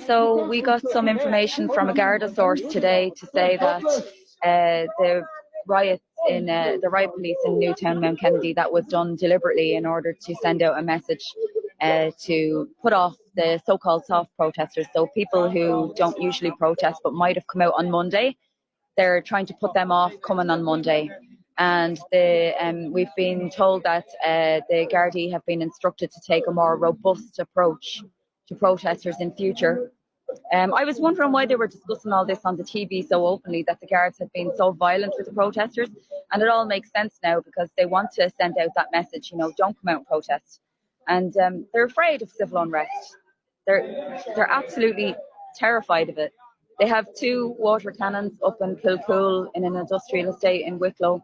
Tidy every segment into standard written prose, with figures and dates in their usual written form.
So we got some information from a Garda source today to say that the riots in the riot police in Newtown, Mount Kennedy, that was done deliberately in order to send out a message to put off the so-called soft protesters. So people who don't usually protest but might have come out on Monday, they're trying to put them off coming on Monday. And we've been told that the Gardaí have been instructed to take a more robust approach to protesters in future. I was wondering why they were discussing all this on the TV so openly, that the Guards had been so violent with the protesters, and it all makes sense now because they want to send out that message, don't come out and protest. And they're afraid of civil unrest. They're absolutely terrified of it. They have 2 water cannons up in Kilcool in an industrial estate in Wicklow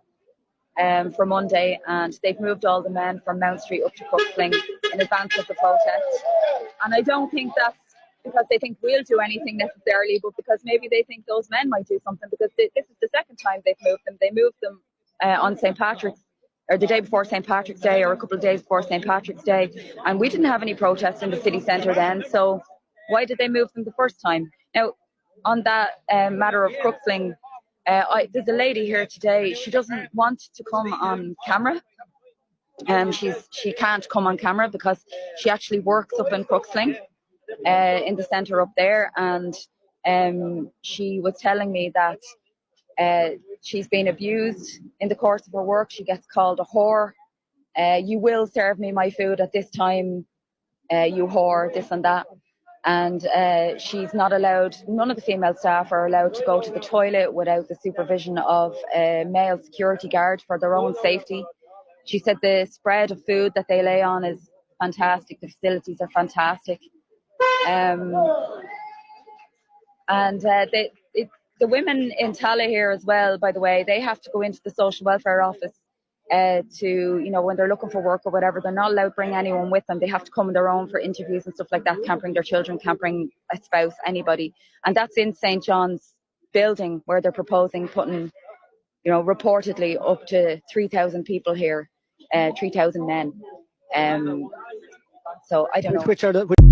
for Monday, and they've moved all the men from Mount Street up to Crooksling in advance of the protest. And I don't think that's because they think we'll do anything necessarily, but because maybe they think those men might do something, because this is the second time they've moved them. They moved them on St. Patrick's, or the day before St. Patrick's Day, or a couple of days before St. Patrick's Day, and we didn't have any protests in the city centre then, so why did they move them the first time? Now, on that matter of Crooksling, there's a lady here today, she doesn't want to come on camera. She can't come on camera because she actually works up in Crooksling, in the centre up there, and she was telling me that she's been abused in the course of her work. She gets called a whore. You will serve me my food at this time, you whore, this and that. And she's not allowed, none of the female staff are allowed to go to the toilet without the supervision of a male security guard for their own safety. She said the spread of food that they lay on is fantastic, the facilities are fantastic. The women in Tala here as well, by the way, they have to go into the social welfare office when they're looking for work or whatever. They're not allowed to bring anyone with them. They have to come on their own for interviews and stuff like that. Can't bring their children, can't bring a spouse, anybody. And that's in St. John's building, where they're proposing putting, reportedly up to 3,000 people here, 3,000 men. So I don't know.